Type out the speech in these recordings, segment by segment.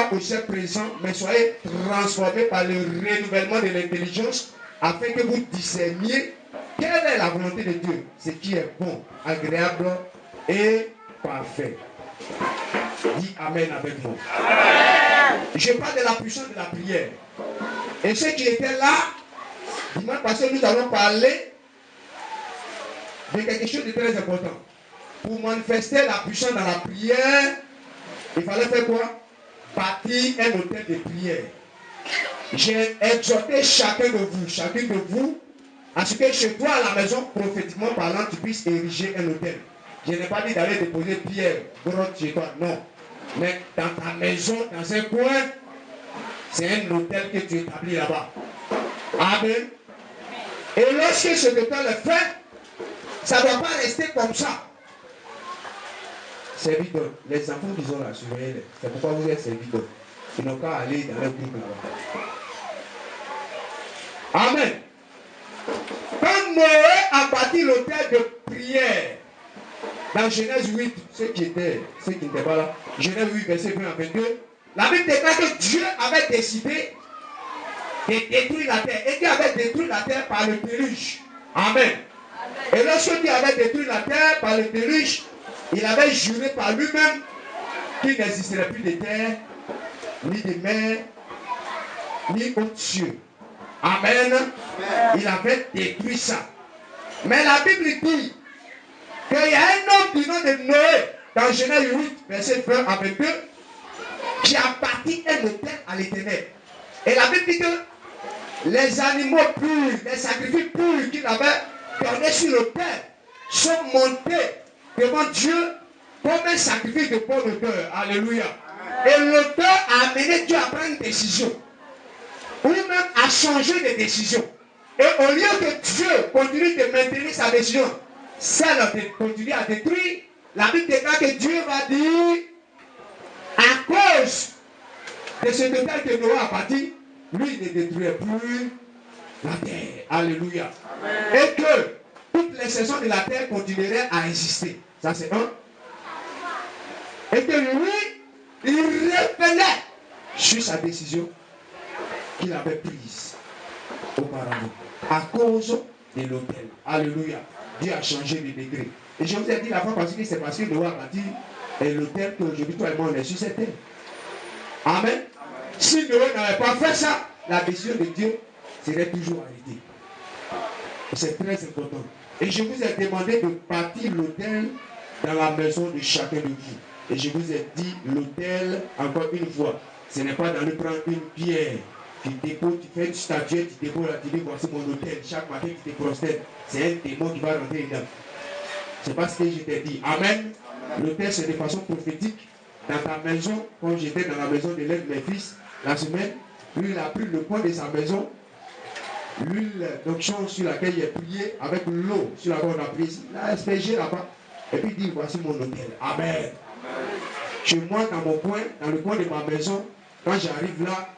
pas au siècle présent, mais soyez transformés par le renouvellement de l'intelligence, afin que vous discerniez quelle est la volonté de Dieu, ce qui est bon, agréable et parfait. Dis Amen avec moi. Amen. Je parle de la puissance de la prière. Et ceux qui étaient là, dimanche passé, nous allons parler de quelque chose de très important. Pour manifester la puissance dans la prière, il fallait faire quoi? Bâtir un hôtel de prière. J'ai exhorté chacune de vous, à ce que chez toi à la maison, prophétiquement parlant, tu puisses ériger un hôtel. Je n'ai pas dit d'aller déposer pierre, grotte chez toi, non. Mais dans ta maison, dans un coin, c'est un hôtel que tu établis là-bas. Amen. Et lorsque ce hôtel est fait, ça ne doit pas rester comme ça. Serviteurs, les enfants qui sont là, surveillez-les. C'est pourquoi vous êtes serviteurs. Ils n'ont qu'à aller dans leur groupe là-bas. Amen. Quand Noé a bâti l'hôtel de prière, dans Genèse 8, ceux qui n'étaient pas là, Genèse 8, verset 20 à 22, la Bible déclare que Dieu avait décidé de détruire la terre. Et Dieu avait détruit la terre par le déluge. Amen. Et lorsque Dieu avait détruit la terre par le déluge, il avait juré par lui-même qu'il n'existerait plus de terre, ni de mer, ni autre cieux. Amen. Il avait détruit ça. Mais la Bible dit qu'il y a un homme du nom de Noé, dans Genèse 8, verset 20 à 22, qui a bâti un hôtel à l'Éternel. Et la Bible dit que les animaux purs, les sacrifices purs qu'il avait donnés sur l'autel sont montés devant Dieu comme un sacrifice de bonne odeur. Alléluia. Et l'auteur a amené Dieu à prendre une décision. Ou même à changer de décision. Et au lieu que Dieu continue de maintenir sa décision, celle de continuer à détruire, la Bible déclare que Dieu va dire, à cause de ce hôtel que Noé a bâti, lui ne détruirait plus la terre. Alléluia. Amen. Et que toutes les saisons de la terre continueraient à exister. Ça c'est un. Et que lui, il revenait sur sa décision qu'il avait prise auparavant. À cause de l'autel. Alléluia. Dieu a changé de degré. Et je vous ai dit la fois parce que c'est parce que Noé a bâti l'autel qu'aujourd'hui toi et moi on est sur cette terre. Amen. Si Noé n'avait pas fait ça, la décision de Dieu serait toujours arrêtée. C'est très important. Et je vous ai demandé de bâtir l'autel dans la maison de chacun de vous. Et je vous ai dit l'autel, encore une fois, ce n'est pas d'aller prendre une pierre, tu déposes, tu fais une statue, tu déposes là, tu dis voici mon autel. Chaque matin tu te prostènes. C'est un démon qui va rentrer dedans. C'est pas ce que je t'ai dit. Amen. L'autel c'est de façon prophétique. Dans ta maison, quand j'étais dans la maison de l'un de mes fils, la semaine, lui il a pris le poids de sa maison, l'huile d'onction sur laquelle il a prié, avec l'eau sur laquelle on a prié, il a aspergé là-bas, et puis il dit voici mon autel. Amen. Chez moi, dans mon coin, dans le coin de ma maison, quand j'arrive là,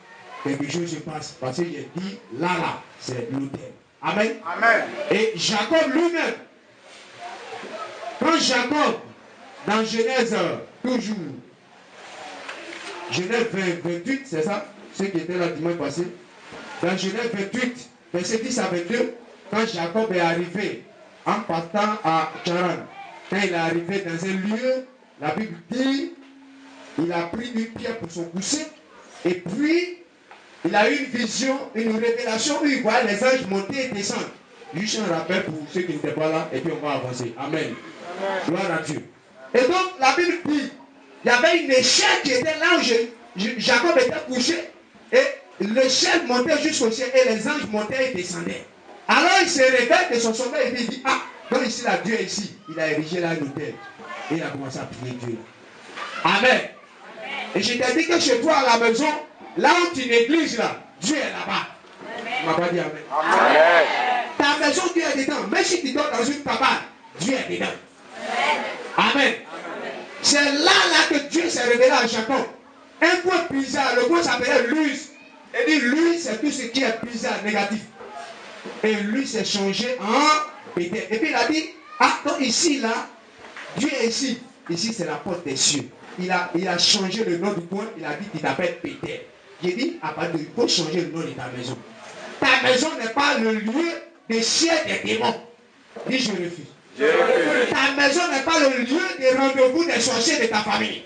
quelque chose se passe. Parce que j'ai dit, là, c'est l'autel. Amen. Amen. Et Jacob lui-même, quand Jacob, dans Genèse, toujours, Genèse 28, c'est ça, ceux qui étaient là dimanche passé, dans Genèse 28, verset 10 à 22, quand Jacob est arrivé en partant à Charan, quand il est arrivé dans un lieu, la Bible dit, il a pris une pierre pour son coussin, et puis il a eu une vision, une révélation où il voit les anges monter et descendre. Juste un rappel pour ceux qui n'étaient pas là, et puis on va avancer. Amen. Gloire à Dieu. Et donc la Bible dit, il y avait une échelle qui était là où Jacob était couché, et l'échelle montait jusqu'au ciel, et les anges montaient et descendaient. Alors il se réveille de son sommeil, et puis il dit, ah, donc ici là, Dieu est ici. Il a érigé là un hôtel. Et il a commencé à prier Dieu là. Amen. Et je t'ai dit que chez toi à la maison, là où tu négliges là, Dieu est là-bas. Tu m'as pas dit amen. Amen. Ta maison, Dieu est dedans. Même si tu dors dans une cabane, Dieu est dedans. Amen. Amen. C'est là que Dieu s'est révélé à Jacob. Un point bizarre, le point s'appelait Luz. Et dit lui, c'est tout ce qui est bizarre, négatif. Et lui s'est changé en Péter. Et puis il a dit, ah, donc ici là, Dieu est ici. Ici c'est la porte des cieux. il a changé le nom du coin, il a dit qu'il t'appelle Péter. J'ai dit, à partir de il faut changer le nom de ta maison. Ta maison n'est pas le lieu des chiens des démons. Dis, je refuse. Je refuse. Ta maison n'est pas le lieu des rendez-vous des sorciers de ta famille.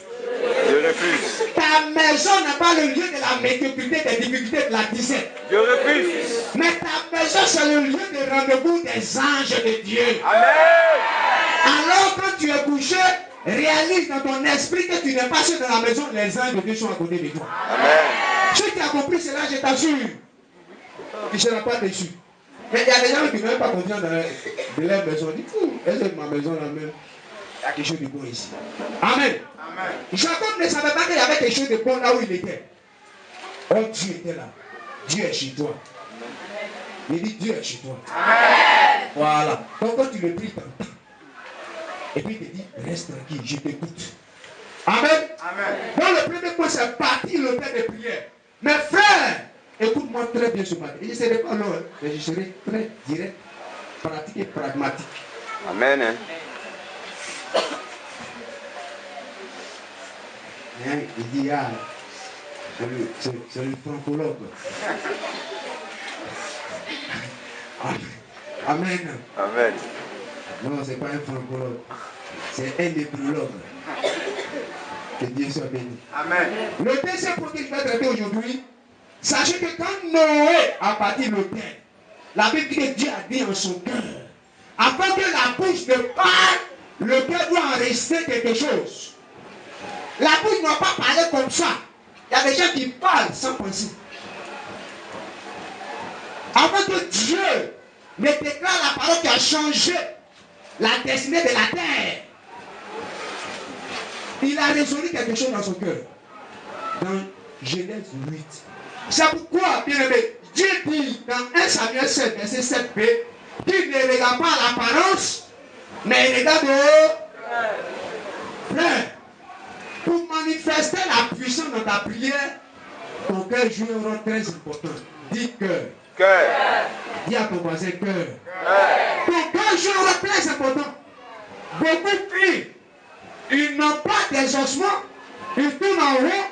Je refuse. Ta maison n'est pas le lieu de la médiocrité, des difficultés de la disette. Je refuse. Mais ta maison, c'est le lieu de rendez-vous des anges de Dieu. Amen. Alors, quand tu es couché, réalise dans ton esprit que tu n'es pas seul dans la maison, les anges de Dieu sont à côté de toi. Amen. Si tu as compris cela, je t'assure, tu ne seras pas déçu. Mais il y a des gens qui n'ont même pas confiance dans leur maison. Ils disent, est-ce que ma maison là même, il y a quelque chose de bon ici. Amen. Amen. Jacob ne savait pas qu'il y avait quelque chose de bon là où il était. Oh, Dieu était là. Dieu est chez toi. Il dit, Dieu est chez toi. Amen. Voilà. Donc quand tu le pries, t'entends. Et puis il te dit, reste tranquille, je t'écoute. Amen. Amen. Donc le premier point, c'est partir le temps de prière. Mes frères, écoute-moi très bien ce matin. Et je ne serai pas long, mais je serai très direct, pratique et pragmatique. Amen. Hein, il dit, ah, c'est le francologue. Amen. Amen. Non, ce n'est pas un francologue. C'est un épidémiologue. Que Dieu soit béni. Amen. Le deuxième point que je vais traiter aujourd'hui, sachez que quand Noé a bâti le terre, la Bible dit que Dieu a dit en son cœur, afin que la bouche ne parle, le cœur doit enregistrer quelque chose. La bouche ne doit pas parler comme ça. Il y a des gens qui parlent sans penser. Afin que Dieu ne déclare la parole qui a changé la destinée de la terre. Il a résolu quelque chose dans son cœur. Dans Genèse 8. C'est pourquoi, bien aimé, Dieu dit dans 1 Samuel 7, verset 7b, qu'il ne regarde pas l'apparence, mais il regarde au cœur. Pour manifester la puissance dans ta prière, ton cœur joue un rôle très important. Dis cœur. Cœur. Dis à ton voisin cœur. Ton cœur joue un rôle très important. Beaucoup prient. Ils n'ont pas d'exaucement. Ils tournent en haut.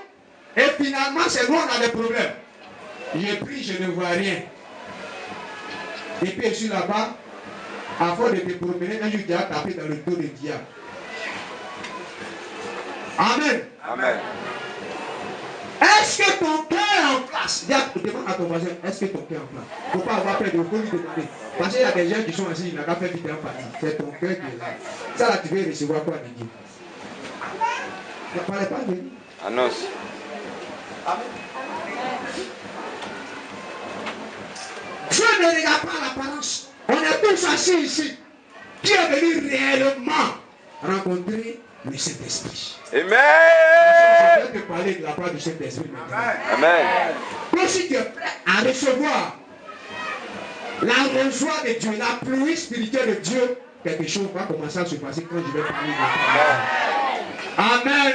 Et finalement, c'est nous, on a des problèmes. Je prie, je ne vois rien. Et puis je suis là-bas. À force de te promener, un jour, tu as tapé dans le dos du diable. Amen. Amen. Est-ce que ton cœur est en place? Demande à ton voisin, est-ce que ton cœur est en place? Il ne faut pas avoir peur de lui demander. Parce qu'il y a des gens qui sont assis, ils n'ont pas fait vite en partie. C'est ton cœur qui est là. Ça là, tu veux recevoir quoi de Dieu? Ne parlez pas de lui. Annonce. Dieu ne regarde pas l'apparence. On est tous assis ici. Dieu est venu réellement rencontrer le Saint-Esprit. Amen. Je vais te parler de la part du Saint-Esprit maintenant. Amen. Donc si tu es prêt à recevoir l'arrosement de Dieu, la pluie spirituelle de Dieu, quelque chose va commencer à se passer quand je vais parler de la parole. Amen.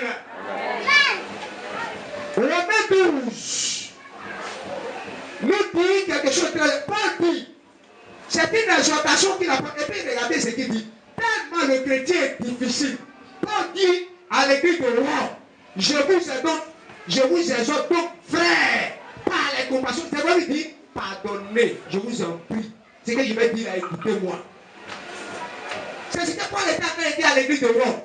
Romains 12 nous dit quelque chose de très... Paul dit, c'est une exhortation qu'il a fait. Et puis regardez ce qu'il dit. Tellement le chrétien est difficile. Paul dit à l'église de Rome, je vous exhorte donc, frères, par les compassions. C'est quoi il dit? Pardonnez, je vous en prie. C'est ce que je vais dire à écoutez-moi. C'est ce que Paul était en train de dire à l'église de Rome.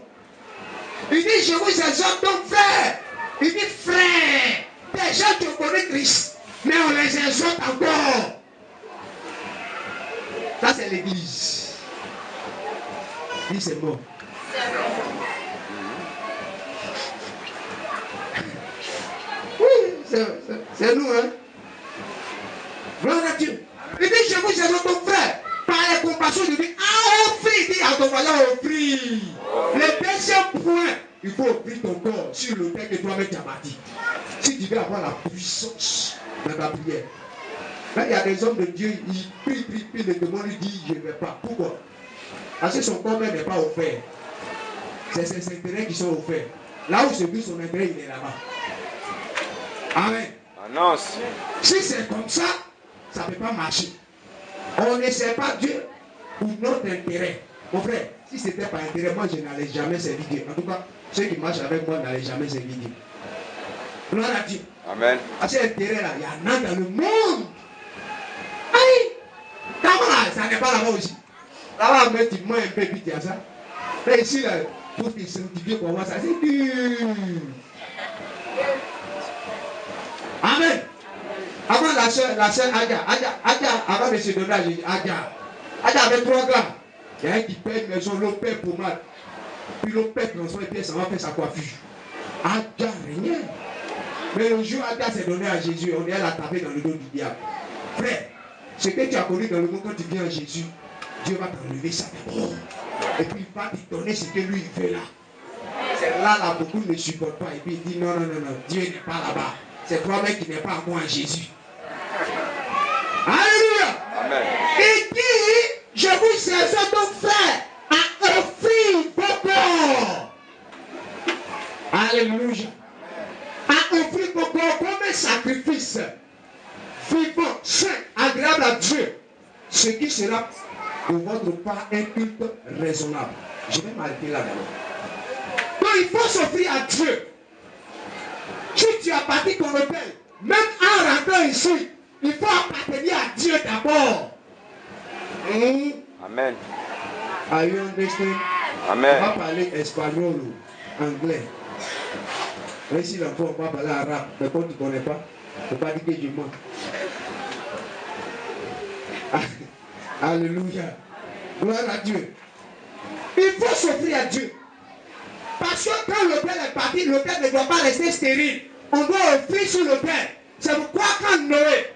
Il dit, je vous exhorte donc, frères. Il dit, frères, des gens qui connaissent Christ, mais on les exhorte encore. Ça, c'est l'église. Il dit, c'est bon. Oui, c'est nous, hein. Gloire à Dieu. Il dit, je vous exhorte donc, frères, par les compassions de Dieu, à offrir. Il dit à ton voisin, offrir. Le deuxième point, il faut offrir ton corps sur le terre que toi-même tu as bâti. Si tu veux avoir la puissance dans ta prière. Là, il y a des hommes de Dieu, ils prient, le démon lui dit, je ne vais pas. Pourquoi? Parce que son corps même n'est pas offert. C'est ses intérêts qui sont offerts. Là où se vit son intérêt, il est là-bas. Amen. Annonce. Si c'est comme ça, ça ne peut pas marcher. On ne sert pas Dieu pour notre intérêt. Mon frère, Si ce n'était pas intérêt, moi je n'allais jamais servir Dieu. En tout cas, ceux qui marchent avec moi n'allaient jamais servir Dieu. Gloire à Dieu. Amen. À cet intérêt-là, il y en a dans le monde. Aïe! Comment là, ça n'est pas là-bas aussi. Là-bas, mais tu manges un peu, puis tu as ça. Mais ici, là, pour te sanctifier pour moi, ça c'est dur. Amen. Avant la soeur Adja, avant de se donner à Jésus, Adja avait 3 gars. Il y a un qui paie une maison, l'autre paie pour mal. Puis l'autre paie transforme et puis ça va faire sa coiffure. Adja, rien. Mais le jour où Adja s'est donné à Jésus, on est allé la taper dans le dos du diable. Frère, ce que tu as connu dans le monde quand tu viens à Jésus, Dieu va t'enlever ça d'abord. Et puis il va te donner ce que lui il veut là. C'est là, beaucoup ne supportent pas. Et puis il dit non, Dieu n'est pas là-bas. C'est toi-même qui n'est pas à moi en Jésus. Alléluia. Amen. Il dit, je vous exhorte donc frère à offrir vos corps. Alléluia. À offrir vos corps comme un sacrifice vivant, saint, agréable à Dieu. Ce qui sera de votre part un culte raisonnable. Je vais m'arrêter là d'abord. Donc il faut s'offrir à Dieu. Si tu appartiens ton hôtel, même en rentrant ici, il faut appartenir à Dieu d'abord. Amen. Are you understand? Amen. On va parler espagnol ou anglais. Même si l'enfant va parler arabe, mais quand tu ne connais pas, il ne faut pas dire que je mens. Alléluia. Gloire à Dieu. Il faut s'offrir à Dieu. Parce que quand l'autel est parti, l'autel ne doit pas rester stérile. On doit offrir sur l'autel. C'est pourquoi quand Noé,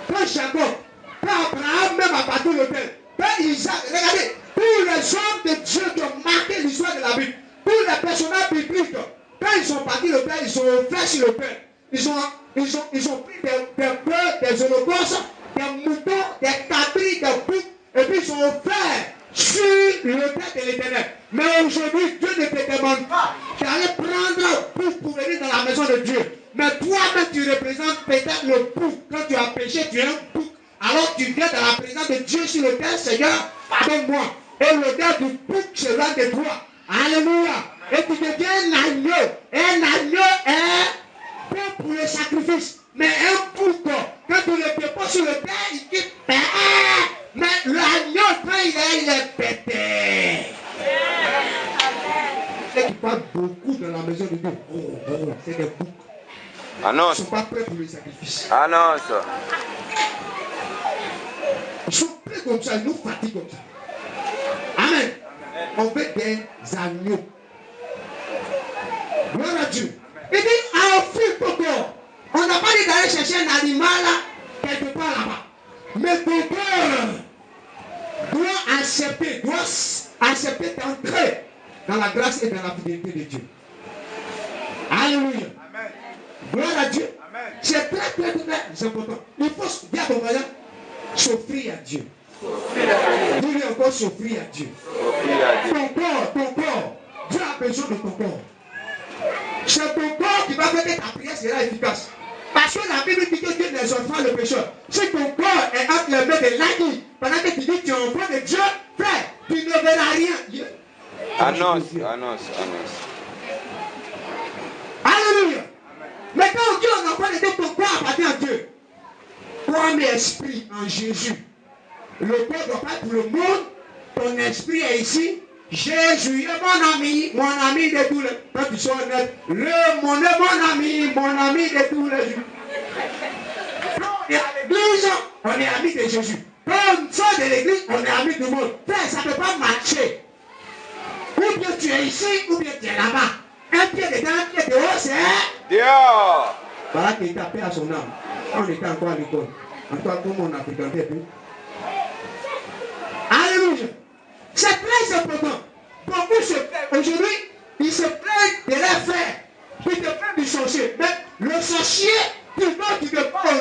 quand Jacob, quand Abraham même a parti l'autel, quand Isaac, regardez, tous les hommes de Dieu qui ont marqué l'histoire de la Bible, tous les personnages bibliques, quand ils sont partis l'autel, ils sont offerts sur l'autel. Ils ont pris des bœufs, des holocaustes, des moutons, des cabris, des boucs, et puis ils ont offert sur l'autel de l'Éternel. Mais aujourd'hui, Dieu ne te demande pas d'aller prendre un bouc pour venir dans la maison de Dieu. Mais toi-même, tu représentes peut-être le bouc. Quand tu as péché, tu es un bouc. Alors tu viens dans la présence de Dieu sur l'autel, Seigneur, pardonne-moi. Et l'autel du bouc sera de toi. Alléluia. Et tu deviens un agneau. Un agneau est bon pour le sacrifice. Mais un bouc, quand tu le déposes sur l'autel, il dit père. Mais l'agneau, quand il est pété. Et qui parlent beaucoup dans la maison de Dieu. C'est des boucs. Annonce. Ils ne sont pas prêts pour le sacrifice. Annonce. Ils sont prêts comme ça, ils nous fatiguent comme ça. Amen. On veut des agneaux. Gloire à Dieu. Il dit à offrir ton corps. On n'a pas dit d'aller chercher un animal là, quelque part là-bas. Mais ton corps doit accepter d'entrer dans la grâce et dans la fidélité de Dieu. Alléluia. Amen. Gloire à Dieu. Amen. C'est très important. Il faut dire à ton voisin, s'offrir à Dieu. Dis-lui encore s'offrir à Dieu. Ton corps, Dieu a besoin de ton corps. C'est ton corps qui va faire que ta prière sera efficace. Parce que la Bible dit que Dieu n'exhorte pas le pécheur. Si ton corps est entre les mains de l'agneau, pendant que tu dis que tu es enfant de Dieu, frère, tu ne verras rien. Annonce. Alléluia. Mais quand on dit aux enfants de Dieu, ton corps appartient à Dieu. Ton esprit en Jésus. Le corps doit pas être pour le monde. Ton esprit est ici. Jésus est mon ami de tous les. Quand tu sois honnête, mon ami de tous les jours. Quand on est à l'église, on est ami de Jésus. Quand on sort de l'église, on est ami du monde. Frère, ça ne peut pas marcher. Ou bien tu es ici, ou bien tu es là-bas. Un pied dedans, un pied dehors, c'est Dehors. voilà qu'il tapait à son âme. On était encore à l'école. En tout cas, comme on a fréquenté plus. Alléluia. C'est très important. Beaucoup se plaignent. Aujourd'hui, ils se plaignent de leurs frères. Ils te plaignent du sorcier. Mais le sorcier, tu ne pas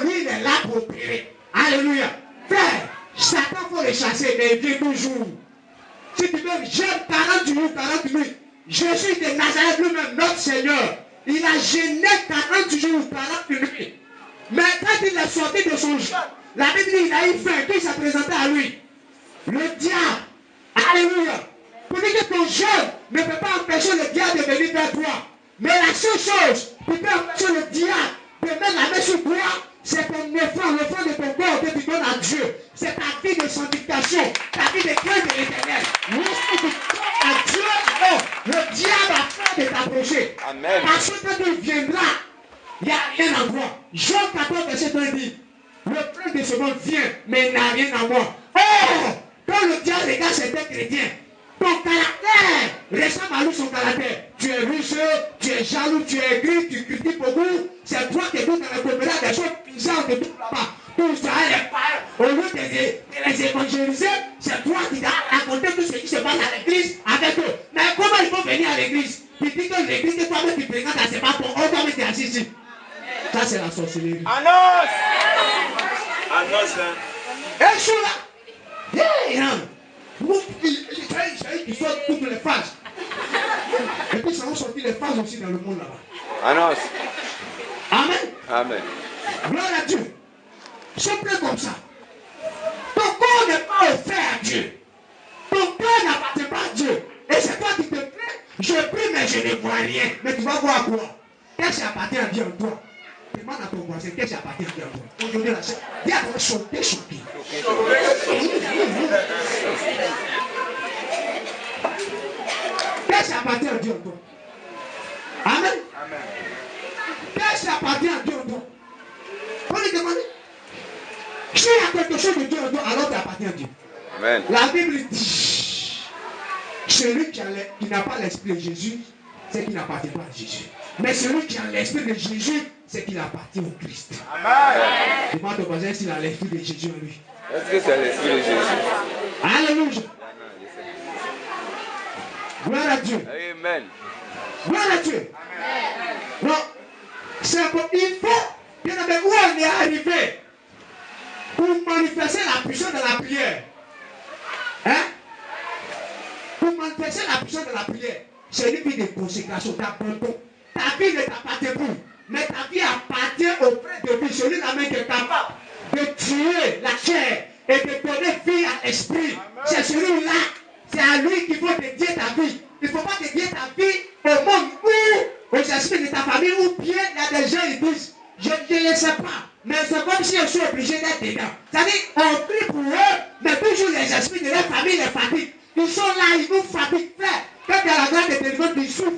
lui, il est là pour opérer. Alléluia. Frère, Satan, il faut le chasser, mais il vient toujours. Si tu veux, j'aime 40 jours, 40 nuits. Jésus de Nazareth lui-même, notre Seigneur, il a gêné 40 jours, 40 nuits. Mais quand il est sorti de son jeûne, la Bible dit qu'il a eu faim, qui s'est présenté à lui. Le diable, alléluia, Pour dire que ton jeûne ne peut pas empêcher le diable de venir vers toi. Mais la seule chose qui peut empêcher le diable de mettre la main sur toi, c'est ton offrande, l'offrande de ton corps que tu donnes à Dieu. C'est ta vie de sanctification, ta vie de crainte de l'éternel. Lorsque tu donnes à Dieu, alors le diable a peur de t'approcher. Amen. Parce que quand il viendra, il n'y a rien à moi. Jean 14, verset 1 dit, le prince de ce monde vient, mais il n'a rien à moi. Or, quand le diable regarde certains chrétiens, ton caractère ressemble à lui son caractère. Tu es riche, tu es jaloux, tu es gris, tu critiques beaucoup. C'est toi qui es dans la communauté des choses bizarres de tout là-bas. Tout ça, les parents, au lieu de les évangéliser, c'est toi qui as raconté tout ce qui se passe à l'église avec eux. Mais comment ils vont venir à l'église? Tu dis que l'église que toi-même tu fréquentes, c'est pas pour eux, toi-même tu es assis ici. Ça, c'est la sorcellerie. Annonce. Annonce. Et je suis là. Il faut toutes les phases. Et puis ça va sortir les phases aussi dans le monde là-bas. Annonce. Amen. Amen. Gloire à Dieu. Simple comme ça. Ton corps n'est pas offert à Dieu. Ton corps n'appartient pas à Dieu. Et c'est toi qui te plains. Je prie mais je ne vois rien. Mais tu vas voir quoi? Qu'est-ce qui appartient à Dieu en toi? Demande à ton voisin qu'est-ce qui appartient à Dieu en toi. Aujourd'hui la chaîne. Dis à ton choqué, choqué. Qu'est-ce qui appartient à Dieu en toi? Amen. Qu'est-ce qui appartient à Dieu en toi? On lui demande. S'il y a quelque chose de Dieu en toi, alors tu appartiens à Dieu. Amen. La Bible dit, celui qui n'a pas l'esprit de Jésus, c'est qu'il n'appartient pas à Jésus. Mais celui qui a l'esprit de Jésus, c'est qu'il appartient au Christ. Amen. Demande au voisin s'il a l'esprit de Jésus en lui. Est-ce que c'est l'esprit de Jésus? Alléluia. Gloire à Dieu. Amen. Gloire à Dieu. Non, c'est bon. Il faut, bien sûr, où on est arrivé pour manifester la puissance de la prière. Hein? Pour manifester la puissance de la prière, c'est une vie de consécration, d'abandon. Ta vie ne t'appartient plus, mais ta vie appartient au Père de vie, celui-là même qui est capable de tuer la chair et de donner vie à l'esprit. C'est celui-là, c'est à lui qu'il faut dédier ta vie. Il ne faut pas dédier ta vie au monde ou aux esprits de ta famille, ou bien il y a des gens qui disent, je ne sais pas, mais c'est comme si je suis obligé d'être dedans. C'est-à-dire, on prie pour eux, mais toujours les esprits de leur famille les fatiguent. Ils sont là, ils nous fatiguent, frère. Quand il y a la grande délivrance, ils souffrent,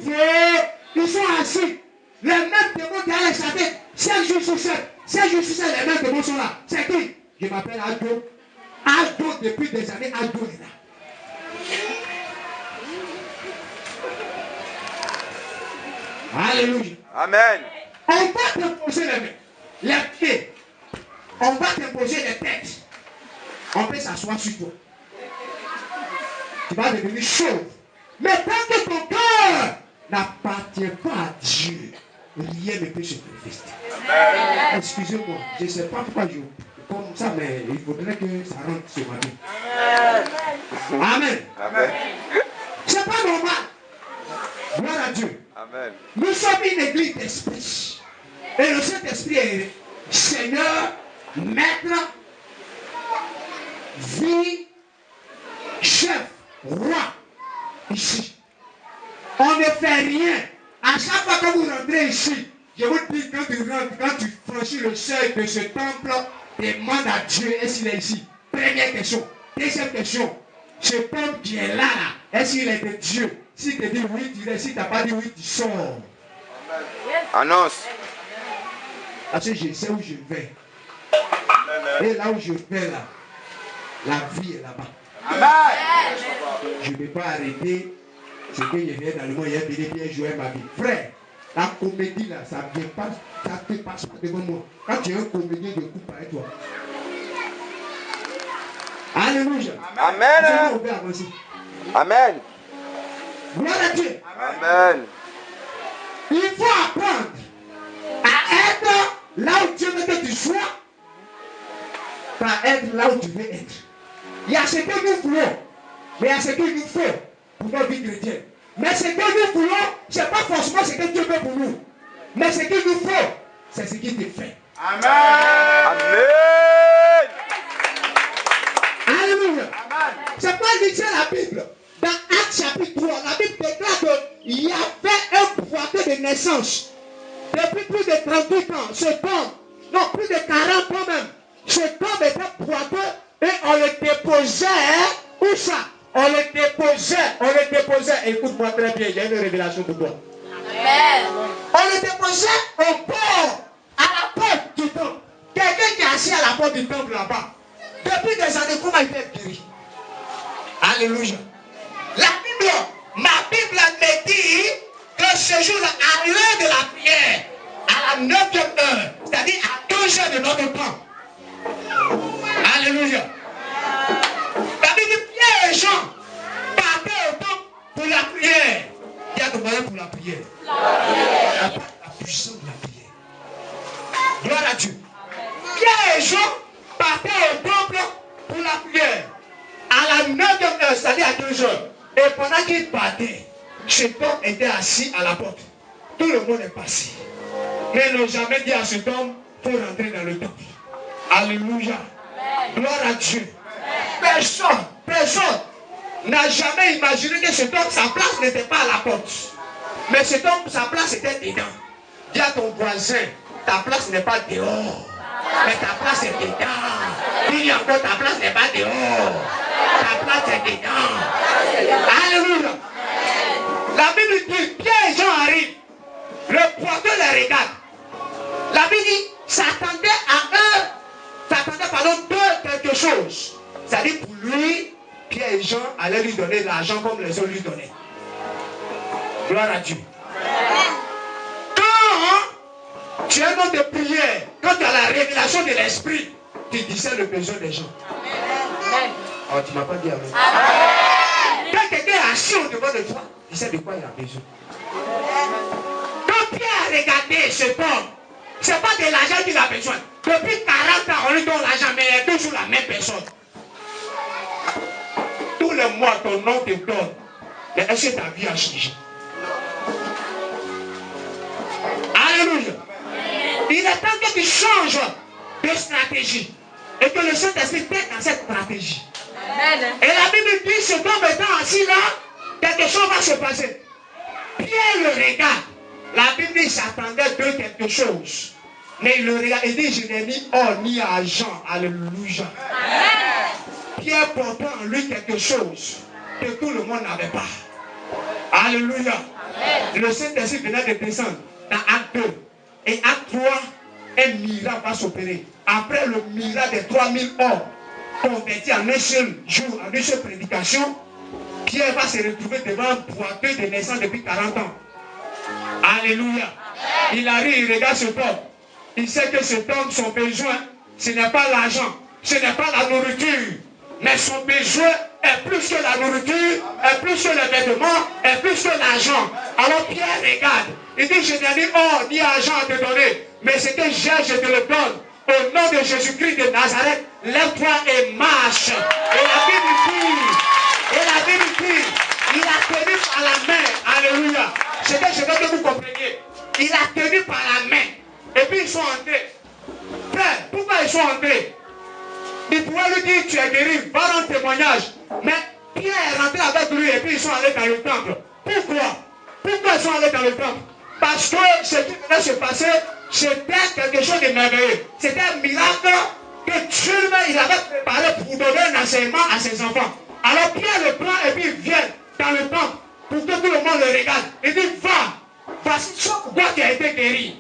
ils sont assis. Les mêmes démons qui allaient chanter 5 jours sur 7. 5 jours sur 7, les mêmes démons sont là. C'est qui? Je m'appelle Aldo. Aldo, depuis des années, Aldo est là. Alléluia. Amen. On va t'imposer les mains, les pieds. On va t'imposer les têtes. On peut s'asseoir sur toi. Tu vas devenir chauve. Mais tant que ton cœur n'appartient pas à Dieu, rien ne peut se manifester. Excusez-moi, je ne sais pas pourquoi je comme ça, mais il faudrait que ça rentre ce matin. Amen. Amen. C'est pas normal. Gloire à Dieu. Amen. Nous sommes une église d'esprit. Et le Saint-Esprit est Seigneur, Maître, vie, chef, roi. Ici. On ne fait rien. À chaque fois que vous rentrez ici, je vous dis, quand tu rentres, quand tu franchis le seuil de ce temple, demande à Dieu, est-ce qu'il est ici? Première question. Deuxième question. Ce temple qui est là, est-ce qu'il est de Dieu? Si tu dis oui, tu restes. Si tu n'as pas dit oui, tu sors. Annonce. Parce que je sais où je vais. Et là où je vais, là, la vie est là-bas. Amen. Je ne peux pas arrêter ce que je viens dans le monde. Il y a bien jouer ma vie. Frère, la comédie là, ça ne vient pas, ça ne te passe pas devant moi. Quand tu es un comédien, je coupe avec toi. Alléluia. Amen. Amen. Gloire à Dieu. Amen. Il faut apprendre à être là où Dieu veut que tu sois, pas être là où tu veux être. Il y a ce que nous voulons, mais il y a ce qu'il nous faut pour notre vie chrétienne. Mais ce que nous voulons, ce n'est pas forcément ce que Dieu veut pour nous. Mais ce qu'il nous faut, c'est ce qu'il te fait. Amen. Amen. Alléluia. C'est pas lire la Bible. Dans Actes chapitre 3, la Bible déclare qu'il y avait un boiteux de naissance. Depuis plus de 38 ans, cet homme, non, plus de 40 ans même, cet homme était boiteux et on le déposait, où ça? On le déposait, écoute-moi très bien, il y a une révélation pour toi. Amen. On le déposait au port, à la porte du temple. Quelqu'un qui est assis à la porte du temple là-bas, depuis des années, comment il fait guérir? Alléluia. Ma Bible me dit que ce jour-là, à l'heure de la prière, à la 9e heure, c'est-à-dire à 2 heures de notre temps. Alléluia. La Bible dit Pierre et Jean partaient au temple pour la prière. Il y a de moyens pour la prière. La puissance de la prière. Gloire à Dieu. Pierre et Jean partaient au temple pour la prière. À la 9e heure, c'est-à-dire à 2 heures. Et pendant qu'ils partaient, cet homme était assis à la porte. Tout le monde est passé. Mais ils n'ont jamais dit à cet homme, il faut rentrer dans le temple. Alléluia. Gloire à Dieu. Personne n'a jamais imaginé que cet homme, sa place n'était pas à la porte. Mais cet homme, sa place était dedans. Dis à ton voisin, ta place n'est pas dehors. Mais ta place est dedans. Dis encore, ta place n'est pas dehors. Ta place est dedans. Alléluia. La Bible dit, Pierre et Jean arrivent. Le boiteux les regarde. La Bible dit, s'attendait de quelque chose. C'est-à-dire pour lui, Pierre et Jean allaient lui donner l'argent comme les autres lui donnaient. Gloire à Dieu. Quand tu as un homme de prière, quand tu as la révélation de l'esprit, tu discernes le besoin des gens. Oh, tu ne m'as pas dit amen. Quand quelqu'un est assis au devant de toi, tu sais de quoi il a besoin. Quand Pierre a regardé cet homme, ce n'est pas de l'argent qu'il a besoin. Depuis 40 ans, on lui donne l'argent, mais il est toujours la même personne. Tous les mois, ton nom te donne. Mais est-ce que ta vie a changé? Alléluia. Il est temps que tu changes de stratégie. Et que le Saint-Esprit t'aide dans cette stratégie. Amen. Et la Bible dit, cet homme étant assis là, quelque chose va se passer. Pierre le regarde. La Bible dit, s'attendait de quelque chose. Mais il le regarde et dit, je n'ai ni or ni argent. Alléluia. Amen. Pierre portait en lui quelque chose que tout le monde n'avait pas. Alléluia. Amen. Le Saint-Esprit venait de descendre dans Acte 2. Et Acte 3, un miracle va s'opérer. Après le miracle des 3000 hommes convertis en un seul jour, en une seule prédication, Pierre va se retrouver devant un boiteux de naissance depuis 40 ans. Alléluia. Amen. Il arrive, il regarde cet homme. Il sait que cet homme, son besoin, ce n'est pas l'argent, ce n'est pas la nourriture. Mais son besoin est plus que la nourriture, est plus que les vêtements, est plus que l'argent. Alors Pierre regarde. Il dit, je n'ai ni or ni argent à te donner. Mais ce que j'ai, je te le donne. Au nom de Jésus-Christ de Nazareth, lève-toi et marche. Et la Bible dit, il a tenu par la main. Alléluia. C'est que je veux que vous compreniez. Il a tenu par la main. Et puis ils sont entrés. Frère, pourquoi ils sont entrés? Il pouvait lui dire, tu es guéri, va rendre témoignage. Mais Pierre est rentré avec lui et puis ils sont allés dans le temple. Pourquoi? Pourquoi ils sont allés dans le temple? Parce que ce qui venait se passer, c'était quelque chose de merveilleux. C'était un miracle que Dieu il avait préparé pour donner un enseignement à ses enfants. Alors Pierre le prend et puis il vient dans le temple pour que tout le monde le regarde. Il dit, va, voici ce pourquoi tu as été guéri.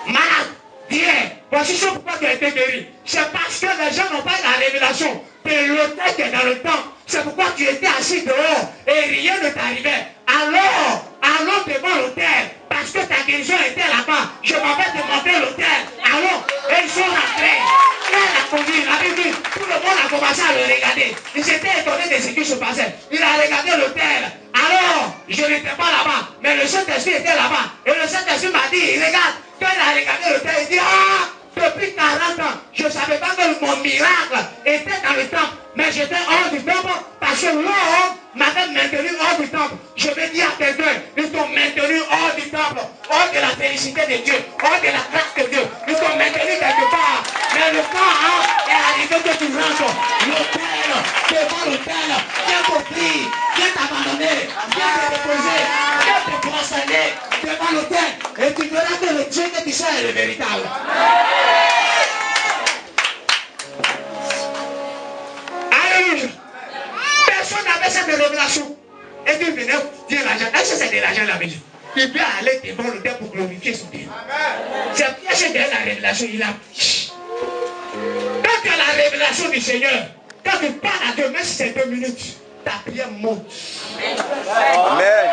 Malade, viens, voici ce pourquoi tu as été guéri. C'est parce que les gens n'ont pas la révélation que l'autel qui est dans le temple. C'est pourquoi tu étais assis dehors et rien ne t'arrivait. Alors, allons devant l'autel. Parce que ta guérison était là-bas. Je m'en vais te montrer l'autel. Allons. Et ils sont rentrés. Pierre a conduit. La Bible dit, tout le monde a commencé à le regarder. Ils étaient étonnés de ce qui se passait. Il a regardé l'autel. Alors, je n'étais pas là-bas. Mais le Saint-Esprit était là-bas. Et le Saint-Esprit m'a dit, regarde. Quand il a regardé l'autel, il dit, depuis 40 ans, je ne savais pas que mon miracle était dans le temple. Mais j'étais hors du temple parce que l'homme m'avait maintenu hors du temple. Je vais dire à quelqu'un, ils t'ont maintenu hors du temple, hors de la félicité de Dieu, hors de la grâce de Dieu. Ils t'ont maintenu quelque part. Mais le temps est arrivé que tu rentres. L'autel, devant l'autel, viens pour prier, viens ta est le véritable. Alléluia. Personne n'avait cette révélation. Et puis venait dire l'argent. Est-ce que c'est de l'argent la maison? Il peut aller devant le Père pour glorifier son Dieu. C'est Pierre qui a la révélation, il a pris. Quand tu as la révélation du Seigneur, quand tu parles à Dieu, même si c'est 2 minutes, ta prière monte. Amen.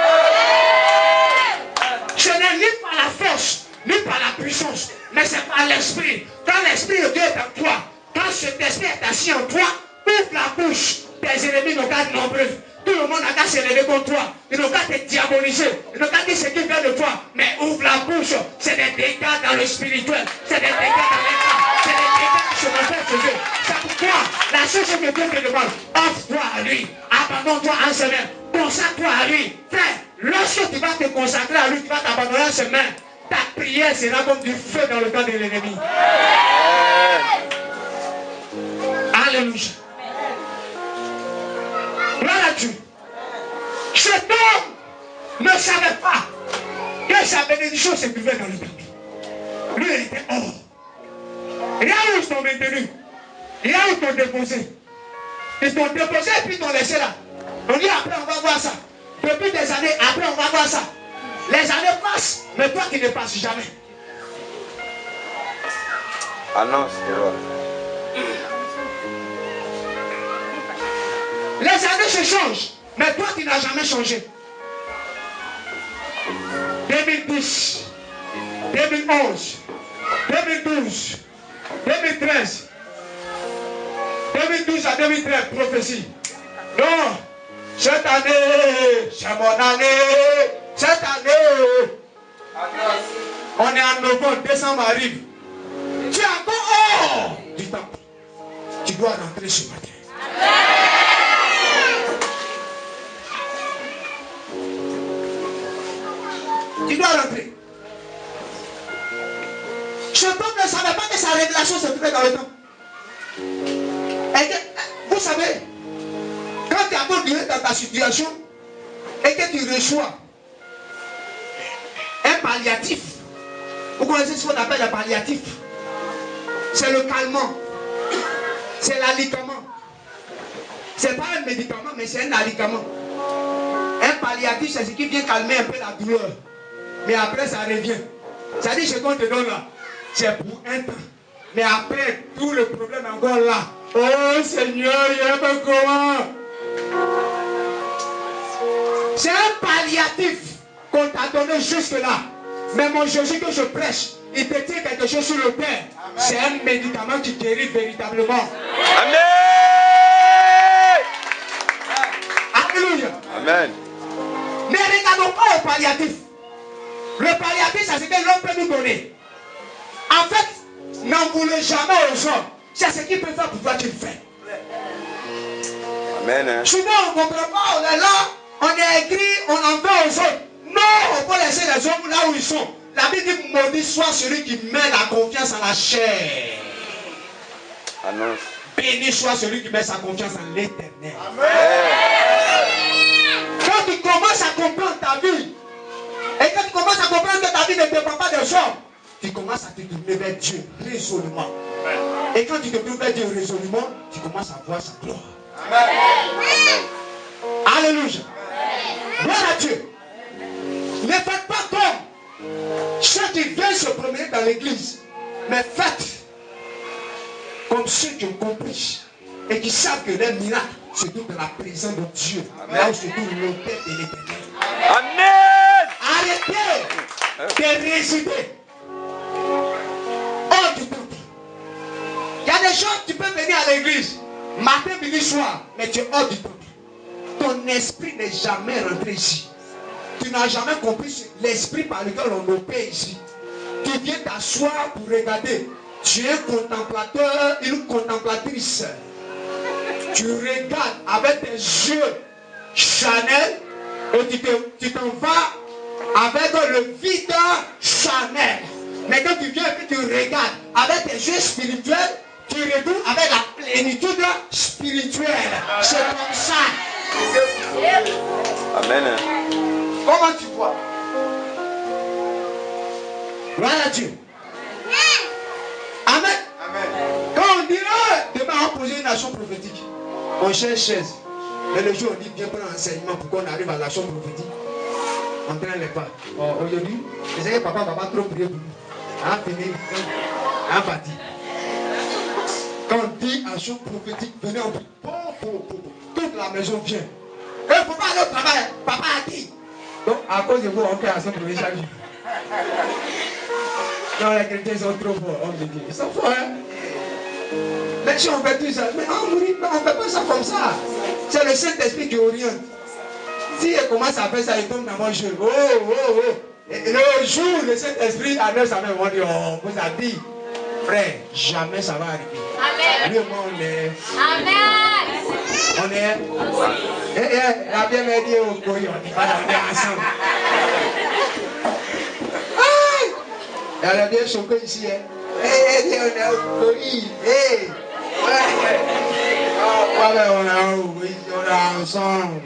Ce n'est ni par la force, ni par la puissance, mais c'est par l'esprit. Quand l'esprit de Dieu est en toi, quand cet esprit est assis en toi, ouvre la bouche. Tes ennemis n'ont qu'à nombreux. Tout le monde n'a qu'à se lever contre toi. Ils n'ont qu'à te diaboliser. Ils n'ont qu'à dire ce qui vient de toi. Mais ouvre la bouche. C'est des dégâts dans le spirituel. C'est des dégâts dans l'état. C'est des dégâts qui se manifestent chez eux. C'est pourquoi la seule chose que Dieu te demande, offre-toi à lui. Abandonne-toi en ses mains. Consacre-toi à lui. Frère, lorsque tu vas te consacrer à lui, tu vas t'abandonner en ses mains. Ta prière sera comme du feu dans le camp de l'ennemi. Alléluia. Gloire à Dieu. Cet homme ne savait pas que sa bénédiction se trouvait dans le temple. Lui, il était hors. Il y a où ils sont maintenus. Il y a où ils t'ont déposé. Ils t'ont déposé et puis ils t'ont laissé là. On dit après on va voir ça. Depuis des années, après on va voir ça. Les années passent, mais toi qui ne passes jamais. Annonce, roi. Les années se changent, mais toi tu n'as jamais changé. 2010, 2011, 2012, 2013, 2012 à 2013, prophétie. Non, cette année, c'est mon année. Cette année, on est en novembre, décembre arrive. Tu es encore hors du temple. Tu dois rentrer ce matin. Tu dois rentrer. Ce peuple ne savait pas que sa révélation se trouvait dans le temple. Vous savez, quand tu as beau durer dans ta situation et que tu reçois un palliatif, vous connaissez ce qu'on appelle le palliatif? C'est le calmant, c'est l'alicament. C'est pas un médicament, mais c'est un alicament. Un palliatif, c'est ce qui vient calmer un peu la douleur. Mais après, ça revient. Ça dit ce qu'on te donne là, c'est pour un temps. Mais après, tout le problème est encore là. Oh Seigneur, il y a un peu comment? C'est un palliatif qu'on t'a donné jusque là. Mais mon Jésus que je prêche, il te tient quelque chose sur le père. C'est un médicament qui guérit véritablement. Amen. Alléluia. Amen. Ne regardons pas au palliatif. Le palliatif, c'est ce que l'homme peut nous donner. En fait, n'en voulez jamais aux hommes. C'est ce qu'il peut faire pour toi, tu le fais. Amen. Souvent, on ne comprend pas, on est là, on est écrit, on en veut aux autres. Non, on peut laisser les hommes là où ils sont. La Bible dit, maudit soit celui qui met la confiance en la chair. Annonce. Béni soit celui qui met sa confiance en l'éternel. Amen. Quand tu commences à comprendre ta vie, et quand tu commences à comprendre que ta vie ne dépend pas des hommes, tu commences à te tourner vers Dieu résolument. Et quand tu te tournes vers Dieu résolument, tu commences à voir sa gloire. Amen. Alléluia. Gloire à Dieu. Ne faites pas comme ceux qui viennent se promener dans l'église, mais faites comme ceux qui ont compris et qui savent que les miracles se trouvent dans la présence de Dieu. Là où se trouve l'autel de l'éternel. Amen. Arrêtez de résider hors du temple. Il y a des gens, tu peux venir à l'église matin, midi, soir, mais tu es hors du temple. Ton esprit n'est jamais rentré ici. Tu n'as jamais compris l'esprit par lequel on opère ici. Tu viens t'asseoir pour regarder. Tu es un contemplateur, une contemplatrice. Tu regardes avec tes yeux Chanel et tu t'en vas avec le vide Chanel. Mais quand tu viens et tu regardes avec tes yeux spirituels, tu retournes avec la plénitude spirituelle. C'est comme ça. Amen. Comment tu vois? Gloire à Dieu. proposer une action prophétique. On cherche chaise. Mais le jour, on dit viens prendre enseignement pour qu'on arrive à l'action prophétique. On ne traîne pas. Aujourd'hui, les amis, papa va pas trop prier pour nous. On fini. On parti. Quand on dit action prophétique, venez en prie. Toute la maison vient. Il ne faut pas aller au travail. Papa a dit. Donc, à cause de vous, on fait action prophétique chaque jour. Non, les chrétiens sont trop forts, on me dit. Ils sont forts, hein. Mais si on fait tout ça, mais on ne fait pas ça comme ça. C'est le Saint-Esprit qui oriente. Si il commence à faire ça, il tombe dans mon jeu. Oh. Et le jour, le Saint-Esprit annonce à même, on dit, oh, vous a dit, frère, jamais ça va arriver. Amen. Lui et moi, on est. Amen. On est. Et la bien m'a dit, oh, on est ensemble. Elle a bien choqué ici. On est au pays. On est ensemble.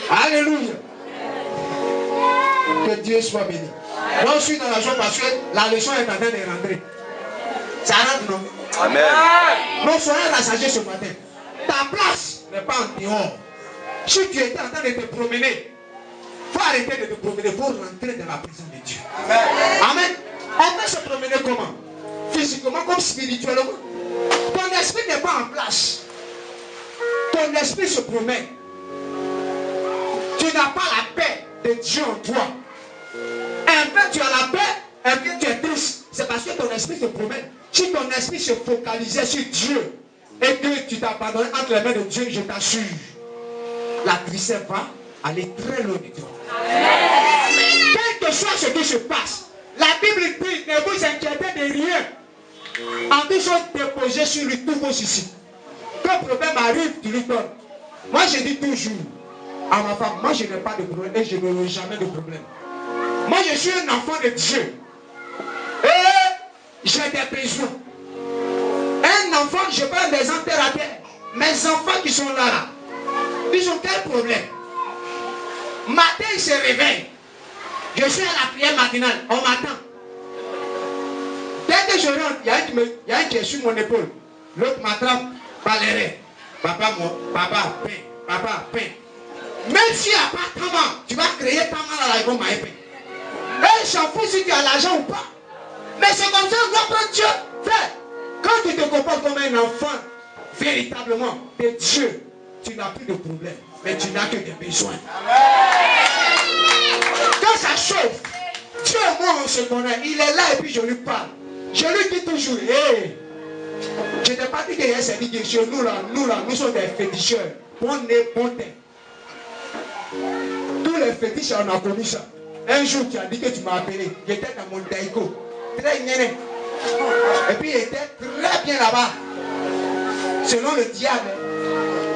Alléluia. Que Dieu soit béni. Moi, je suis dans la joie parce que la leçon est en train de rentrer. Ça rentre, non? Amen. Nous soyons rassasiés ce matin. Ta place n'est pas en dehors. Si tu étais en train de te promener, il faut arrêter de te promener, il faut rentrer dans la présence de Dieu. Amen. On peut se promener comment? Physiquement comme spirituellement. Ton esprit n'est pas en place. Ton esprit se promène. Tu n'as pas la paix de Dieu en toi. Un peu tu as la paix, un peu tu es triste. C'est parce que ton esprit se promène. Si ton esprit se focalisait sur Dieu et que tu t'abandonnes entre les mains de Dieu, je t'assure, la tristesse va aller très loin de toi. Quel que soit ce qui se passe, la Bible dit, ne vous inquiétez de rien. En tout chose, déposez sur lui tous vos soucis. Quand problème arrive, tu lui donnes. Moi, je dis toujours à ma femme, moi, je n'ai pas de problème et je n'aurai jamais de problème. Moi, je suis un enfant de Dieu. Et j'ai des besoins. Un enfant, je parle des enfants terre à terre. Mes enfants qui sont là, ils ont quel problème? Matin, ils se réveillent. Je suis à la prière matinale. On m'attend. Dès que je rentre, il y a un qui est sur mon épaule. L'autre m'attrape par les reins. Papa, pain. Papa, pain. Même s'il n'y a pas de temps, tu vas créer ta main à la gomme à épée. Et je m'en fous si tu as l'argent ou pas. Mais c'est comme ça qu'on doit prendre Dieu. Frère, quand tu te comportes comme un enfant, véritablement, de Dieu, tu n'as plus de problème. Mais tu n'as que des besoins. Quand ça chauffe, Dieu et moi on se connaît. Il est là et puis je lui parle. Je lui dis toujours, hey, je n'ai pas dit qu'il y a cette idée chez nous là, nous sommes des féticheurs. Bon nez, bon teint. Tous les fétiches, on a connu ça. Un jour, tu as dit que tu m'as appelé. J'étais dans mon daïko. Très gêné. Et puis, il était très bien là-bas. Selon le diable,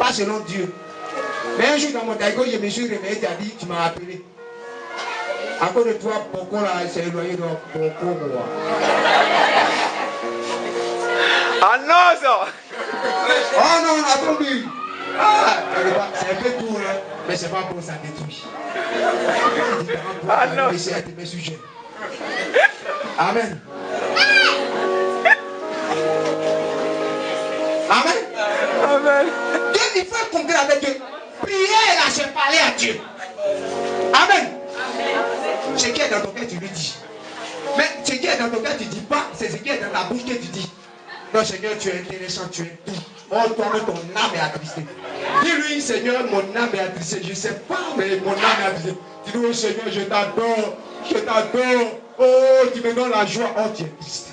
pas selon Dieu. Mais un jour, dans mon daïko, je me suis réveillé. Tu as dit, tu m'as appelé. À cause de toi, Boko là, c'est éloigné de Boko, moi. Ah non, ça! Oh non, on a tombé. Ah, c'est un peu tout, hein, mais c'est pas pour ça détruit. Ah non. Amen. Amen. Amen. Dieu, il faut comprendre avec Dieu. Prier là, c'est parler à Dieu. Amen. Ce qui est dans ton cœur, tu lui dis. Mais ce qui est dans ton cœur, tu ne dis pas, c'est ce qui est dans ta bouche que tu dis. Non, Seigneur, tu es intéressant, tu es tout. Oh, toi-même, ton âme est attristée. Dis-lui, Seigneur, mon âme est attristée. Je ne sais pas, mais mon âme est attristée. Dis-lui, oh Seigneur, je t'adore. Je t'adore. Oh, tu me donnes la joie. Oh, tu es triste.